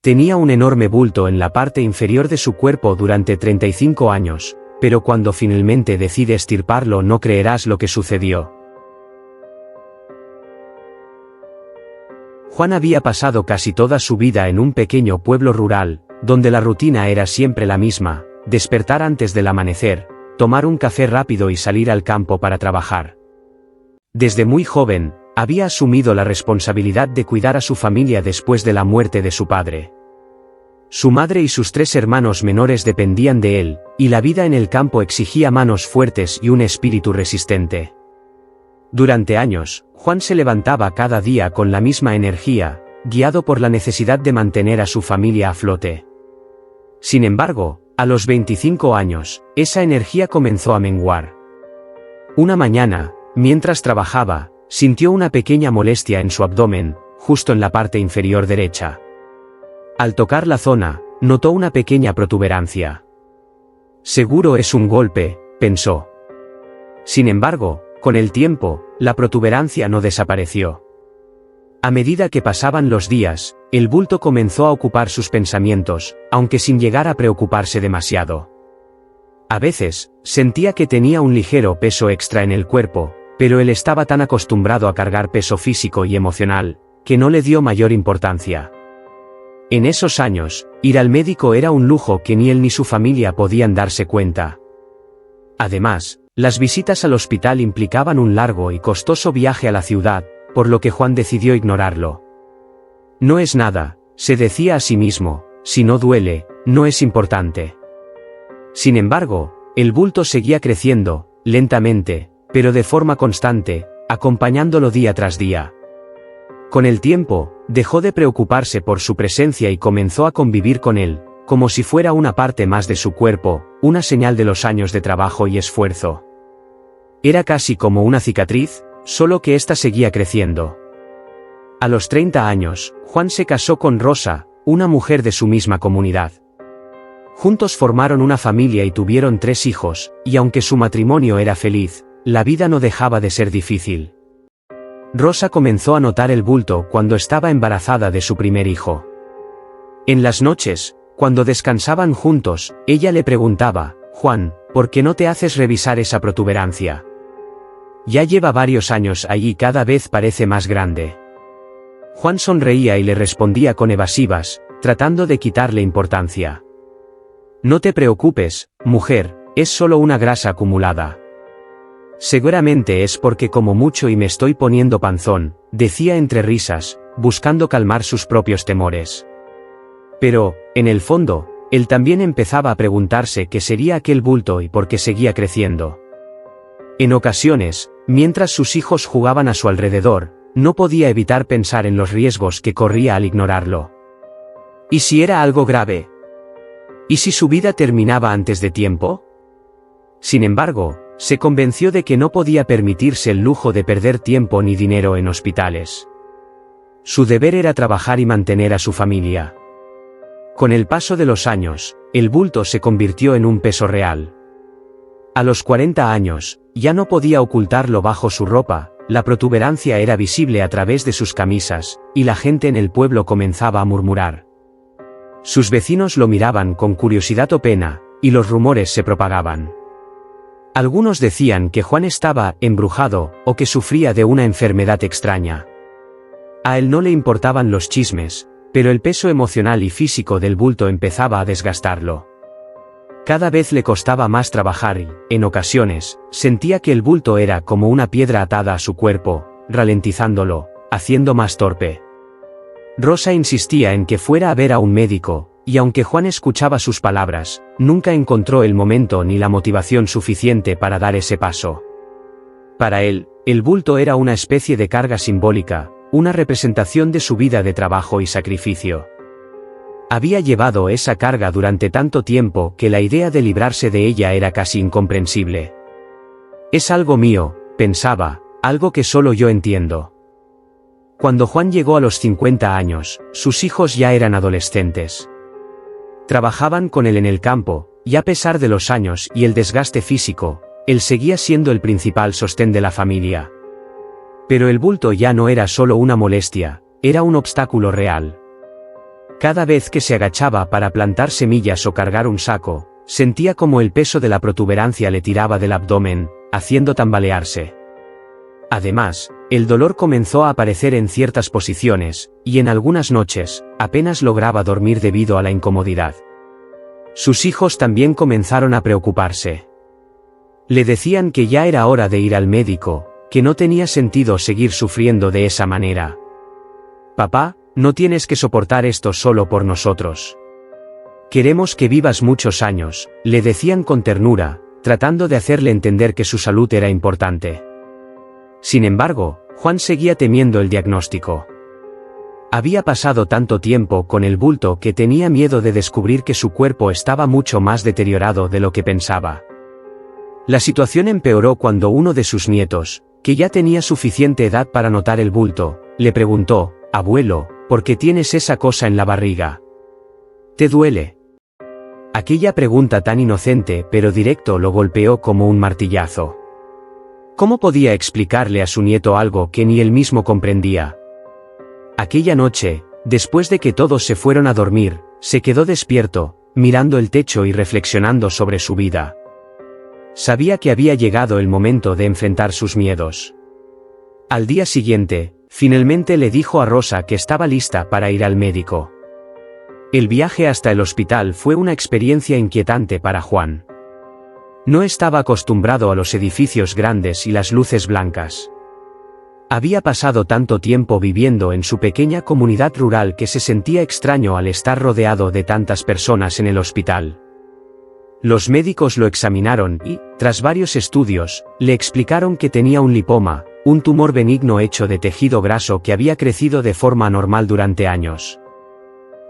Tenía un enorme bulto en la parte inferior de su cuerpo durante 35 años, pero cuando finalmente decide extirparlo no creerás lo que sucedió. Juan había pasado casi toda su vida en un pequeño pueblo rural, donde la rutina era siempre la misma: despertar antes del amanecer, tomar un café rápido y salir al campo para trabajar. Desde muy joven, había asumido la responsabilidad de cuidar a su familia después de la muerte de su padre. Su madre y sus 3 hermanos menores dependían de él, y la vida en el campo exigía manos fuertes y un espíritu resistente. Durante años, Juan se levantaba cada día con la misma energía, guiado por la necesidad de mantener a su familia a flote. Sin embargo, a los 25 años, esa energía comenzó a menguar. Una mañana, mientras trabajaba, sintió una pequeña molestia en su abdomen, justo en la parte inferior derecha. Al tocar la zona, notó una pequeña protuberancia. Seguro es un golpe, pensó. Sin embargo, con el tiempo, la protuberancia no desapareció. A medida que pasaban los días, el bulto comenzó a ocupar sus pensamientos, aunque sin llegar a preocuparse demasiado. A veces, sentía que tenía un ligero peso extra en el cuerpo, pero él estaba tan acostumbrado a cargar peso físico y emocional, que no le dio mayor importancia. En esos años, ir al médico era un lujo que ni él ni su familia podían darse cuenta. Además, las visitas al hospital implicaban un largo y costoso viaje a la ciudad, por lo que Juan decidió ignorarlo. No es nada, se decía a sí mismo, si no duele, no es importante. Sin embargo, el bulto seguía creciendo, lentamente, pero de forma constante, acompañándolo día tras día. Con el tiempo, dejó de preocuparse por su presencia y comenzó a convivir con él, como si fuera una parte más de su cuerpo, una señal de los años de trabajo y esfuerzo. Era casi como una cicatriz, solo que ésta seguía creciendo. A los 30 años, Juan se casó con Rosa, una mujer de su misma comunidad. Juntos formaron una familia y tuvieron 3 hijos, y aunque su matrimonio era feliz, la vida no dejaba de ser difícil. Rosa comenzó a notar el bulto cuando estaba embarazada de su primer hijo. En las noches, cuando descansaban juntos, ella le preguntaba: Juan, ¿por qué no te haces revisar esa protuberancia? Ya lleva varios años allí y cada vez parece más grande. Juan sonreía y le respondía con evasivas, tratando de quitarle importancia. No te preocupes, mujer, es solo una grasa acumulada. Seguramente es porque como mucho y me estoy poniendo panzón, decía entre risas, buscando calmar sus propios temores. Pero, en el fondo, él también empezaba a preguntarse qué sería aquel bulto y por qué seguía creciendo. En ocasiones, mientras sus hijos jugaban a su alrededor, no podía evitar pensar en los riesgos que corría al ignorarlo. ¿Y si era algo grave? ¿Y si su vida terminaba antes de tiempo? Sin embargo, se convenció de que no podía permitirse el lujo de perder tiempo ni dinero en hospitales. Su deber era trabajar y mantener a su familia. Con el paso de los años, el bulto se convirtió en un peso real. A los 40 años, ya no podía ocultarlo bajo su ropa, la protuberancia era visible a través de sus camisas, y la gente en el pueblo comenzaba a murmurar. Sus vecinos lo miraban con curiosidad o pena, y los rumores se propagaban. Algunos decían que Juan estaba embrujado, o que sufría de una enfermedad extraña. A él no le importaban los chismes, pero el peso emocional y físico del bulto empezaba a desgastarlo. Cada vez le costaba más trabajar y, en ocasiones, sentía que el bulto era como una piedra atada a su cuerpo, ralentizándolo, haciendo más torpe. Rosa insistía en que fuera a ver a un médico, y aunque Juan escuchaba sus palabras, nunca encontró el momento ni la motivación suficiente para dar ese paso. Para él, el bulto era una especie de carga simbólica, una representación de su vida de trabajo y sacrificio. Había llevado esa carga durante tanto tiempo que la idea de librarse de ella era casi incomprensible. Es algo mío, pensaba, algo que solo yo entiendo. Cuando Juan llegó a los 50 años, sus hijos ya eran adolescentes. Trabajaban con él en el campo, y a pesar de los años y el desgaste físico, él seguía siendo el principal sostén de la familia. Pero el bulto ya no era solo una molestia, era un obstáculo real. Cada vez que se agachaba para plantar semillas o cargar un saco, sentía como el peso de la protuberancia le tiraba del abdomen, haciendo tambalearse. Además, el dolor comenzó a aparecer en ciertas posiciones, y en algunas noches, apenas lograba dormir debido a la incomodidad. Sus hijos también comenzaron a preocuparse. Le decían que ya era hora de ir al médico, que no tenía sentido seguir sufriendo de esa manera. «Papá, no tienes que soportar esto solo por nosotros. Queremos que vivas muchos años», le decían con ternura, tratando de hacerle entender que su salud era importante. Sin embargo, Juan seguía temiendo el diagnóstico. Había pasado tanto tiempo con el bulto que tenía miedo de descubrir que su cuerpo estaba mucho más deteriorado de lo que pensaba. La situación empeoró cuando uno de sus nietos, que ya tenía suficiente edad para notar el bulto, le preguntó: «Abuelo, ¿por qué tienes esa cosa en la barriga? ¿Te duele?». Aquella pregunta tan inocente pero directo lo golpeó como un martillazo. ¿Cómo podía explicarle a su nieto algo que ni él mismo comprendía? Aquella noche, después de que todos se fueron a dormir, se quedó despierto, mirando el techo y reflexionando sobre su vida. Sabía que había llegado el momento de enfrentar sus miedos. Al día siguiente, finalmente le dijo a Rosa que estaba lista para ir al médico. El viaje hasta el hospital fue una experiencia inquietante para Juan. No estaba acostumbrado a los edificios grandes y las luces blancas. Había pasado tanto tiempo viviendo en su pequeña comunidad rural que se sentía extraño al estar rodeado de tantas personas en el hospital. Los médicos lo examinaron y, tras varios estudios, le explicaron que tenía un lipoma, un tumor benigno hecho de tejido graso que había crecido de forma anormal durante años.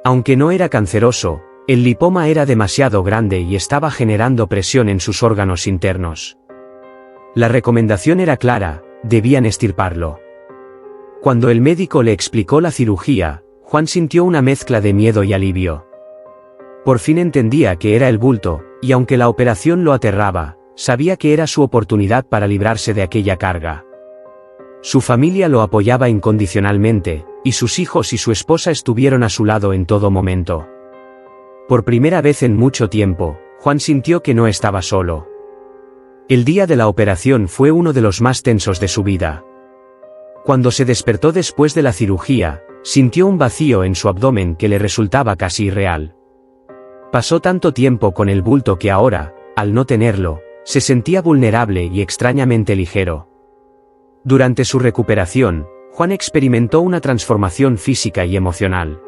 Aunque no era canceroso, el lipoma era demasiado grande y estaba generando presión en sus órganos internos. La recomendación era clara: debían extirparlo. Cuando el médico le explicó la cirugía, Juan sintió una mezcla de miedo y alivio. Por fin entendía que era el bulto, y aunque la operación lo aterraba, sabía que era su oportunidad para librarse de aquella carga. Su familia lo apoyaba incondicionalmente, y sus hijos y su esposa estuvieron a su lado en todo momento. Por primera vez en mucho tiempo, Juan sintió que no estaba solo. El día de la operación fue uno de los más tensos de su vida. Cuando se despertó después de la cirugía, sintió un vacío en su abdomen que le resultaba casi irreal. Pasó tanto tiempo con el bulto que ahora, al no tenerlo, se sentía vulnerable y extrañamente ligero. Durante su recuperación, Juan experimentó una transformación física y emocional.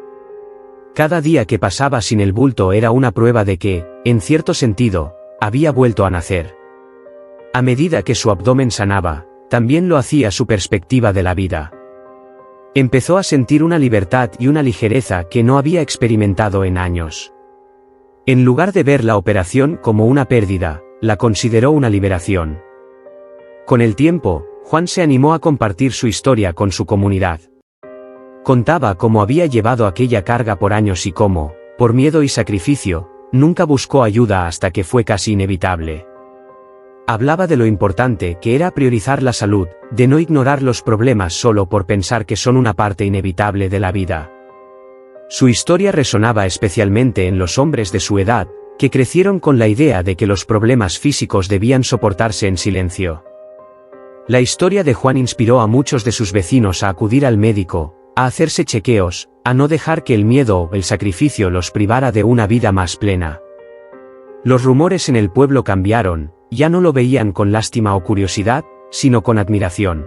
Cada día que pasaba sin el bulto era una prueba de que, en cierto sentido, había vuelto a nacer. A medida que su abdomen sanaba, también lo hacía su perspectiva de la vida. Empezó a sentir una libertad y una ligereza que no había experimentado en años. En lugar de ver la operación como una pérdida, la consideró una liberación. Con el tiempo, Juan se animó a compartir su historia con su comunidad. Contaba cómo había llevado aquella carga por años y cómo, por miedo y sacrificio, nunca buscó ayuda hasta que fue casi inevitable. Hablaba de lo importante que era priorizar la salud, de no ignorar los problemas solo por pensar que son una parte inevitable de la vida. Su historia resonaba especialmente en los hombres de su edad, que crecieron con la idea de que los problemas físicos debían soportarse en silencio. La historia de Juan inspiró a muchos de sus vecinos a acudir al médico, a hacerse chequeos, a no dejar que el miedo o el sacrificio los privara de una vida más plena. Los rumores en el pueblo cambiaron, ya no lo veían con lástima o curiosidad, sino con admiración.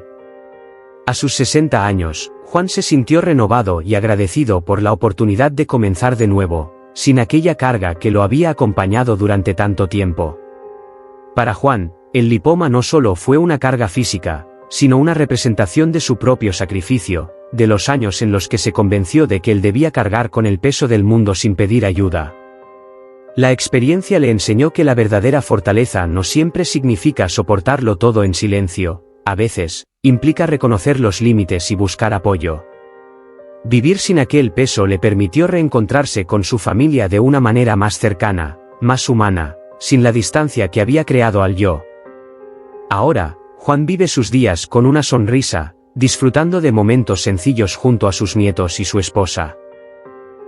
A sus 60 años, Juan se sintió renovado y agradecido por la oportunidad de comenzar de nuevo, sin aquella carga que lo había acompañado durante tanto tiempo. Para Juan, el lipoma no solo fue una carga física, sino una representación de su propio sacrificio, de los años en los que se convenció de que él debía cargar con el peso del mundo sin pedir ayuda. La experiencia le enseñó que la verdadera fortaleza no siempre significa soportarlo todo en silencio, a veces, implica reconocer los límites y buscar apoyo. Vivir sin aquel peso le permitió reencontrarse con su familia de una manera más cercana, más humana, sin la distancia que había creado al yo. Ahora, Juan vive sus días con una sonrisa, disfrutando de momentos sencillos junto a sus nietos y su esposa.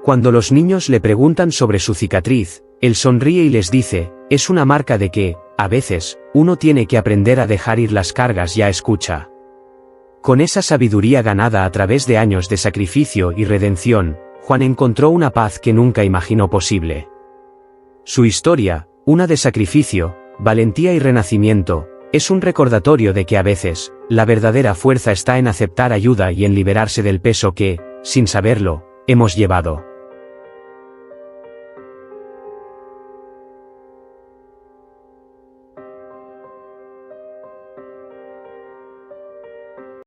Cuando los niños le preguntan sobre su cicatriz, él sonríe y les dice, es una marca de que, a veces, uno tiene que aprender a dejar ir las cargas. Ya escucha. Con esa sabiduría ganada a través de años de sacrificio y redención, Juan encontró una paz que nunca imaginó posible. Su historia, una de sacrificio, valentía y renacimiento, es un recordatorio de que a veces, la verdadera fuerza está en aceptar ayuda y en liberarse del peso que, sin saberlo, hemos llevado.